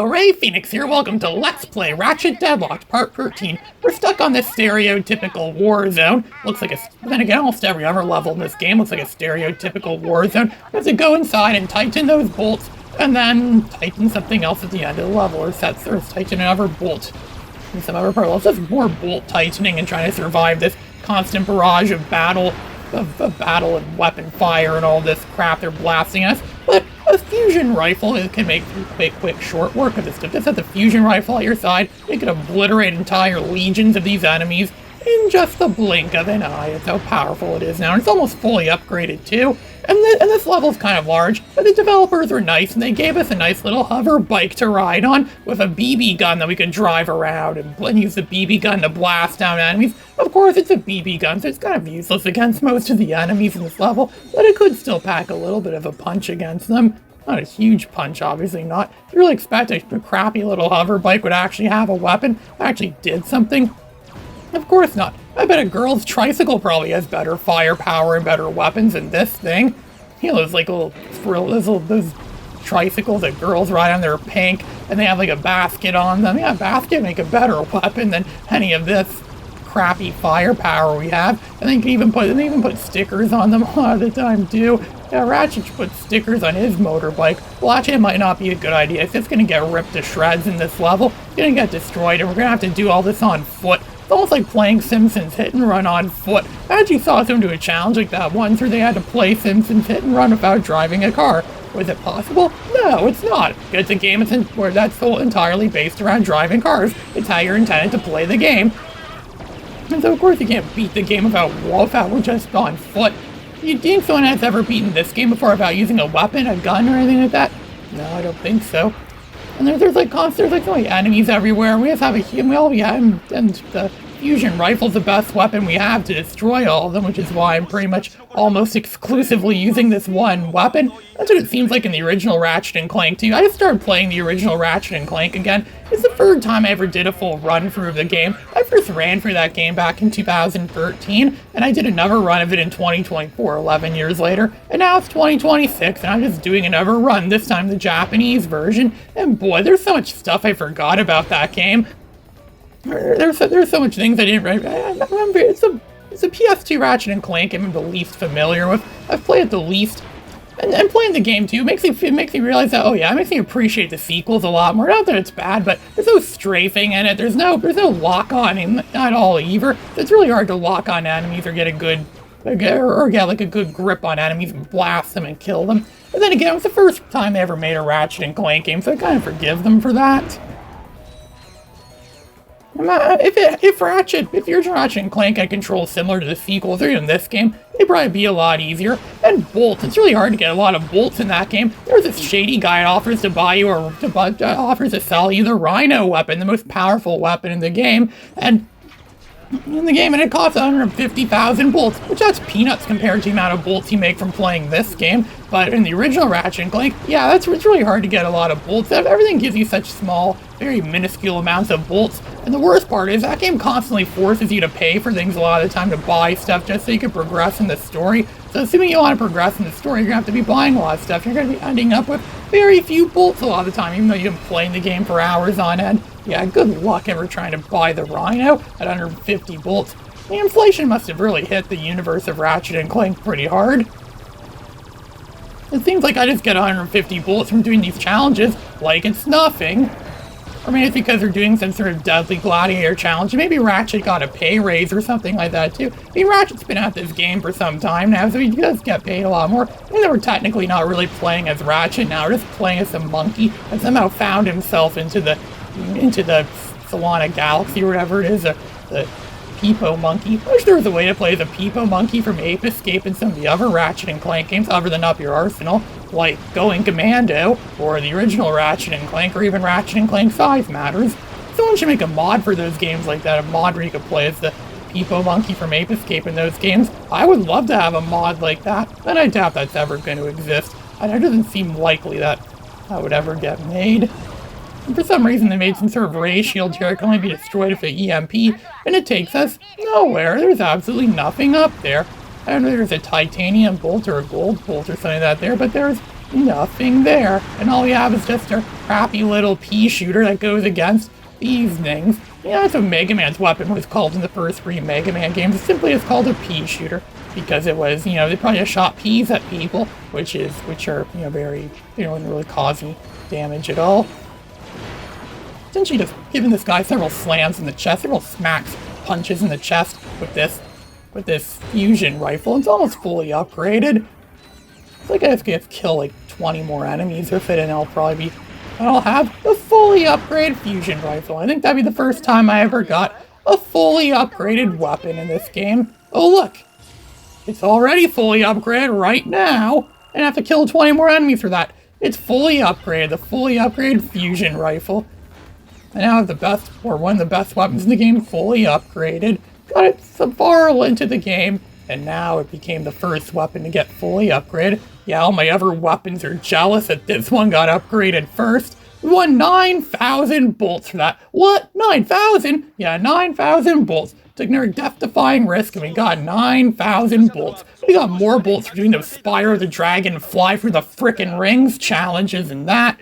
Hello, Ray Phoenix here. Welcome to Let's Play Ratchet Deadlocked, Part 13. We're stuck on this stereotypical war zone. Looks like then again, almost every other level in this game looks like a stereotypical war zone. We have to go inside and tighten those bolts, and then tighten something else at the end of the level, or tighten another bolt in some other part. Let's just more bolt tightening and trying to survive this constant barrage of battle and weapon fire and all this crap they're blasting us. But a fusion rifle can make quick short work of this stuff. Just have the fusion rifle at your side, it can obliterate entire legions of these enemies in just the blink of an eye. It's how powerful it is now, and it's almost fully upgraded too. And this level's kind of large, but the developers were nice, and they gave us a nice little hover bike to ride on with a BB gun that we could drive around and use the BB gun to blast down enemies. Of course, it's a BB gun, so it's kind of useless against most of the enemies in this level, but it could still pack a little bit of a punch against them. Not a huge punch, obviously not. If you really expect a crappy little hover bike would actually have a weapon, actually did something, of course not. I bet a girl's tricycle probably has better firepower and better weapons than this thing. You know, those like those tricycles that girls ride on, they're pink, and they have like a basket on them. Yeah, a basket make a better weapon than any of this crappy firepower we have. And they even put stickers on them a lot of the time too. Yeah, Ratchet should put stickers on his motorbike. Well, actually, it might not be a good idea. It's just gonna get ripped to shreds in this level. It's gonna get destroyed, and we're gonna have to do all this on foot. It's almost like playing Simpsons Hit and Run on foot. I actually saw someone do a challenge like that once where they had to play Simpsons Hit and Run without driving a car. Was it possible? No, it's not. It's a game where that's entirely based around driving cars. It's how you're intended to play the game. And so of course you can't beat the game without we're just on foot. You think someone has ever beaten this game before without using a weapon, a gun, or anything like that? No, I don't think so. And there's like enemies everywhere. We just have and the fusion rifle's the best weapon we have to destroy all of them, which is why I'm pretty much almost exclusively using this one weapon. That's what it seems like in the original Ratchet & Clank too. I just started playing the original Ratchet & Clank again. It's the third time I ever did a full run through of the game. I first ran through that game back in 2013, and I did another run of it in 2024, 11 years later, and now it's 2026, and I'm just doing another run, this time the Japanese version, and boy, there's so much stuff I forgot about that game. There's so much things I didn't remember. It's a PS2 Ratchet & Clank I'm the least familiar with. I've played it the least. And playing the game too makes me realize that, oh yeah, it makes me appreciate the sequels a lot more. Not that it's bad, but there's no strafing in it. There's no lock on at all either. It's really hard to lock on enemies or get a good like a good grip on enemies and blast them and kill them. And then again, it was the first time they ever made a Ratchet & Clank game, so I kind of forgive them for that. If the original Ratchet & Clank had controls similar to the sequels or even this game, it'd probably be a lot easier. And bolts, it's really hard to get a lot of bolts in that game. There's this shady guy that offers to buy you offers to sell you the Rhino weapon, the most powerful weapon in the game, and it costs 150,000 bolts, which that's peanuts compared to the amount of bolts you make from playing this game. But in the original Ratchet & Clank, yeah, it's really hard to get a lot of bolts. Everything gives you such small, very minuscule amounts of bolts. And the worst part is that game constantly forces you to pay for things a lot of the time to buy stuff just so you can progress in the story. So assuming you want to progress in the story, you're going to have to be buying a lot of stuff. You're going to be ending up with very few bolts a lot of the time, even though you've been playing the game for hours on end. Yeah, good luck ever trying to buy the Rhino at 150 bolts. The inflation must have really hit the universe of Ratchet & Clank pretty hard. It seems like I just get 150 bolts from doing these challenges like it's nothing. Or maybe it's because they're doing some sort of deadly gladiator challenge. Maybe Ratchet got a pay raise or something like that too. I mean, Ratchet's been at this game for some time now, so he does get paid a lot more. I mean, they were technically not really playing as Ratchet now, just playing as a monkey that somehow found himself into the Solana Galaxy or whatever it is, the Peepo Monkey. I wish there was a way to play as a Peepo Monkey from Ape Escape and some of the other Ratchet & Clank games other than Up Your Arsenal, like Going Commando, or the original Ratchet & Clank, or even Ratchet & Clank Size Matters. Someone should make a mod for those games like that, a mod where you could play as the Peepo Monkey from Ape Escape in those games. I would love to have a mod like that, but I doubt that's ever going to exist. And it doesn't seem likely that would ever get made. And for some reason they made some sort of ray shield here that can only be destroyed with an EMP, and it takes us nowhere. There's absolutely nothing up there. I don't know if there's a titanium bolt or a gold bolt or something like that there, but there's Nothing there. And all we have is just our crappy little pea shooter that goes against these things. Yeah, that's what Mega Man's weapon was called in the first 3 Mega Man games. It simply is called a pea shooter because it was, they probably just shot peas at people, which are, very, wouldn't really cause any damage at all. Essentially just giving this guy several slams in the chest, several smacks, punches in the chest with this fusion rifle. It's almost fully upgraded. It's like I have to kill like 20 more enemies with it, and I'll have a fully upgraded fusion rifle. I think that'd be the first time I ever got a fully upgraded weapon in this game. Oh look, it's already fully upgraded right now, and I have to kill 20 more enemies for that. It's fully upgraded, the fully upgraded fusion rifle. I now have one of the best weapons in the game, fully upgraded. Got it so far into the game, and now it became the first weapon to get fully upgraded. Yeah, all my other weapons are jealous that this one got upgraded first. We won 9,000 bolts for that. What? 9,000? Yeah, 9,000 bolts. Took another death-defying risk, and we got 9,000 bolts. We got more bolts for doing the Spyro the Dragon fly through the frickin' rings challenges and that.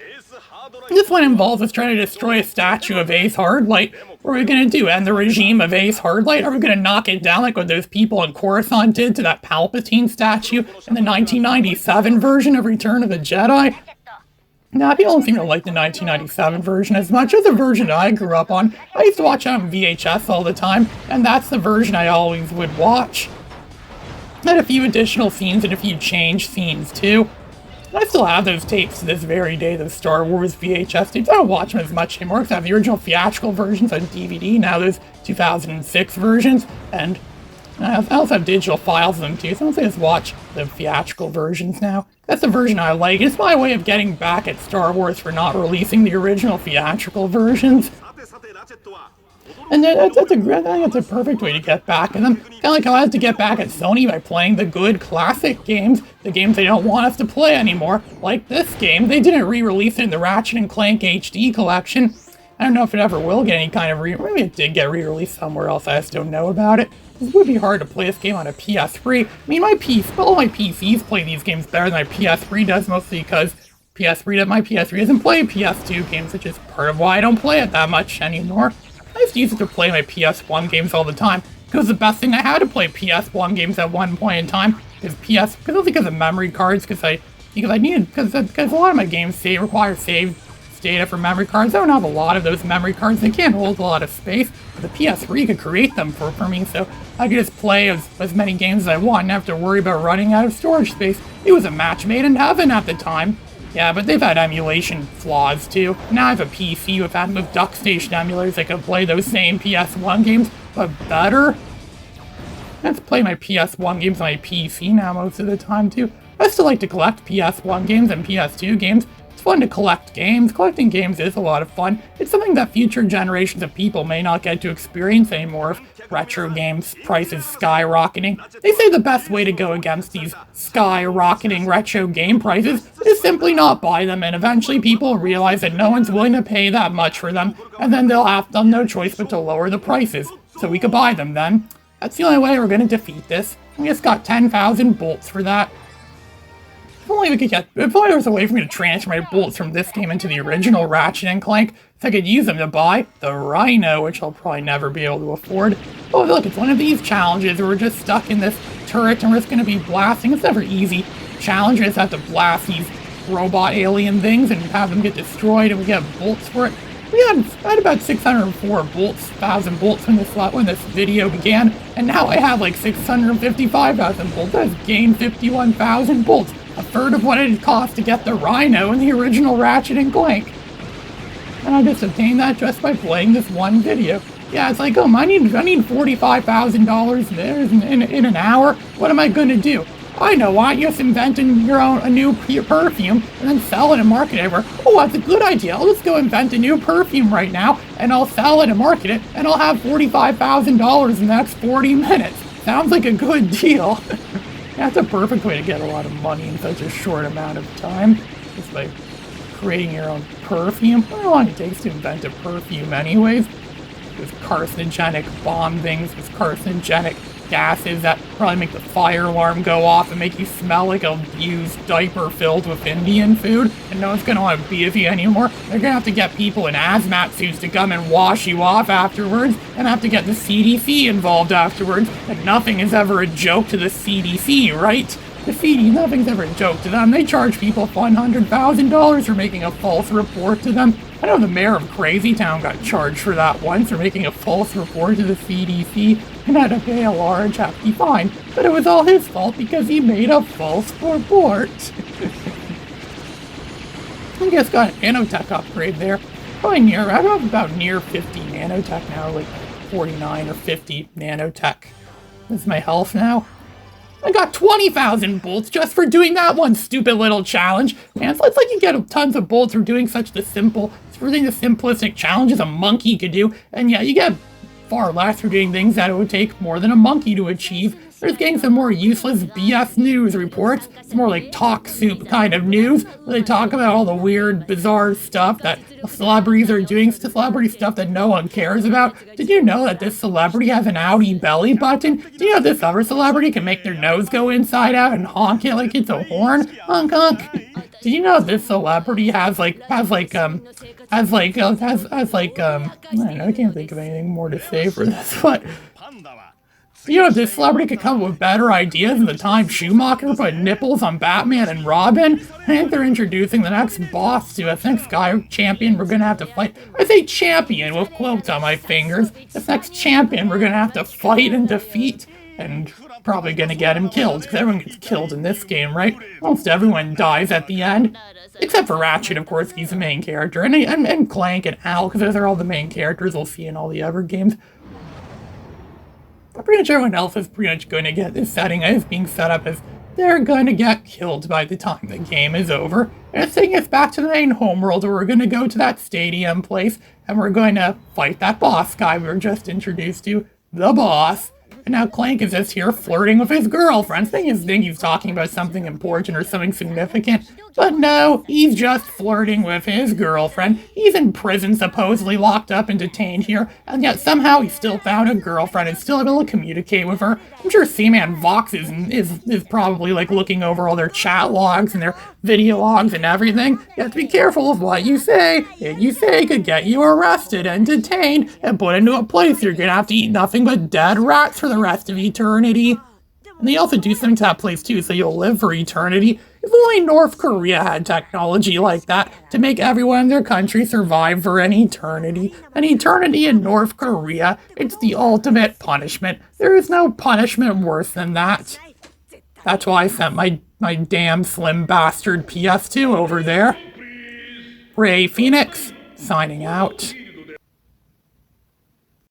This one involves us trying to destroy a statue of Ace Hardlight. What are we going to do? End the regime of Ace Hardlight? Are we going to knock it down like what those people in Coruscant did to that Palpatine statue in the 1997 version of Return of the Jedi? Nah, people don't seem to like the 1997 version as much as the version I grew up on. I used to watch it on VHS all the time, and that's the version I always would watch. Had a few additional scenes and a few changed scenes too. I still have those tapes to this very day, those Star Wars VHS tapes. I don't watch them as much anymore because I have the original theatrical versions on DVD, now those 2006 versions, and I also have digital files of them too, so I don't just watch the theatrical versions now. That's the version I like. It's my way of getting back at Star Wars for not releasing the original theatrical versions. And I think that's a perfect way to get back at them. Kind of like how I had to get back at Sony by playing the good classic games, the games they don't want us to play anymore, like this game. They didn't re-release it in the Ratchet & Clank HD collection. I don't know if it ever will get any kind of maybe it did get re-released somewhere else, I just don't know about it. It would be hard to play this game on a PS3. I mean, all my PCs play these games better than my PS3 does, mostly because my PS3 doesn't play PS2 games, which is part of why I don't play it that much anymore. I used to use it to play my PS1 games all the time. It was the best thing I had to play PS1 games at one point in time. Because of memory cards, because a lot of my games require save data for memory cards. I don't have a lot of those memory cards. They can't hold a lot of space. But the PS3 could create them for me, so I could just play as many games as I want and have to worry about running out of storage space. It was a match made in heaven at the time. Yeah, but they've had emulation flaws too. Now I have a PC with DuckStation emulators that can play those same PS1 games, but better. I have to play my PS1 games on my PC now most of the time too. I still like to collect PS1 games and PS2 games. It's fun to collect games. Collecting games is a lot of fun. It's something that future generations of people may not get to experience anymore if retro games prices skyrocketing. They say the best way to go against these skyrocketing retro game prices is simply not buy them, and eventually people realize that no one's willing to pay that much for them, and then they'll have no choice but to lower the prices, so we could buy them then. That's the only way we're going to defeat this. We just got 10,000 bolts for that. If only there was a way for me to transfer my bolts from this game into the original Ratchet & Clank, if I could use them to buy the Rhino, which I'll probably never be able to afford. Oh look, it's one of these challenges where we're just stuck in this turret and we're just going to be blasting. It's never easy. Challenges have to blast these robot alien things and have them get destroyed, and we get bolts for it. I had about 604,000 bolts when this video began, and now I have like 655,000 bolts. I've gained 51,000 bolts. A third of what it cost to get the Rhino in the original Ratchet & Clank. And I just obtained that just by playing this one video. Yeah, it's like, oh, I need $45,000 there in an hour. What am I going to do? I know why. You just invent a new perfume and then sell it and market it everywhere. Oh, that's a good idea. I'll just go invent a new perfume right now and I'll sell it and market it and I'll have $45,000 in the next 40 minutes. Sounds like a good deal. That's a perfect way to get a lot of money in such a short amount of time. Just by creating your own perfume. I don't know how long it takes to invent a perfume anyways. With carcinogenic bomb things, with carcinogenic gases that probably make the fire alarm go off and make you smell like a used diaper filled with Indian food, and no one's gonna want to be with you anymore. They're gonna have to get people in hazmat suits to come and wash you off afterwards, and have to get the CDC involved afterwards, and nothing is ever a joke to the CDC, right? The CD, nothing's ever a joke to them. They charge people $100,000 for making a false report to them. I know the mayor of Crazy Town got charged for that once, for making a false report to the CDC, and had to pay a large hefty fine. But it was all his fault because he made a false report. I just got an nanotech upgrade there. Probably near, I don't know, about near 50 nanotech now, like 49 or 50 nanotech. This is my health now. I got 20,000 bolts just for doing that one stupid little challenge. Man, it's like you get tons of bolts for doing such the simplistic challenges a monkey could do, and yeah, you get far less for doing things that it would take more than a monkey to achieve. There's getting some more useless BS news reports. It's more like talk soup kind of news, where they talk about all the weird, bizarre stuff that celebrities are doing, celebrity stuff that no one cares about. Did you know that this celebrity has an outie belly button? Do you know this other celebrity can make their nose go inside out and honk it like it's a horn? Honk honk. Did you know this celebrity I don't know, I can't think of anything more to say for this, but you know, this celebrity could come up with better ideas than the time Schumacher put nipples on Batman and Robin. I think they're introducing the next boss to us, next guy, champion we're gonna have to fight. I say champion with quotes on my fingers. This next champion we're gonna have to fight and defeat, and probably gonna get him killed, because everyone gets killed in this game, right? Almost everyone dies at the end. Except for Ratchet, of course, he's the main character, and Clank and Al, because those are all the main characters we'll see in all the other games. Pretty much everyone else is pretty much going to get this setting as being set up as they're going to get killed by the time the game is over. And it's taking us back to the main homeworld where we're going to go to that stadium place and we're going to fight that boss guy we were just introduced to, the boss. And now Clank is just here flirting with his girlfriend, thinking he's talking about something important or something significant. But no, he's just flirting with his girlfriend. He's in prison, supposedly locked up and detained here, and yet somehow he still found a girlfriend and still able to communicate with her. I'm sure Seaman Vox is probably like looking over all their chat logs and their video logs and everything. You have to be careful of what you say. What you say could get you arrested and detained and put into a place you're gonna have to eat nothing but dead rats for the rest of eternity. And they also do something to that place too, so you'll live for eternity. If only North Korea had technology like that to make everyone in their country survive for an eternity. An eternity in North Korea, it's the ultimate punishment. There is no punishment worse than that. That's why I sent my damn slim bastard PS2 over there. Ray Phoenix, signing out.